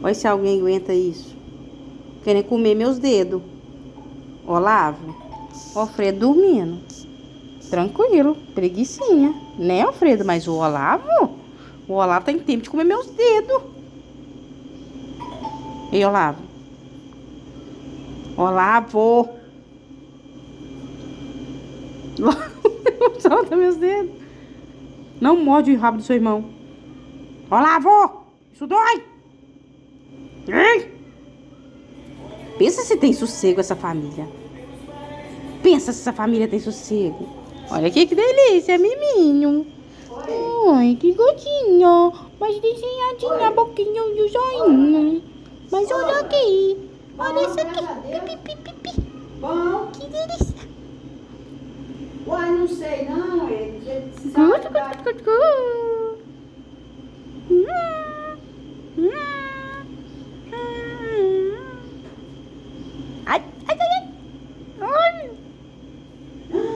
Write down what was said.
Olha se alguém aguenta isso. Querem comer meus dedos. Olavo. O Alfredo dormindo. Tranquilo. Preguicinha. Né, Alfredo? Mas o Olavo? O Olavo tá em tempo de comer meus dedos. Ei, Olavo. Olavo. Solta meus dedos. Não morde o rabo do seu irmão. Olavo. Isso dói. Ei. Pensa se tem sossego essa família. Pensa se essa família tem sossego. Olha aqui que delícia, miminho. Ai, que gotinho. Mais desenhadinha a boquinha e o joinha. Mas olha aqui. Olha isso aqui. Pi, pi, pi, pi. Bom. Que delícia. Uai, não sei não. Gut, gut, gut, gut. Ai, ai, ai.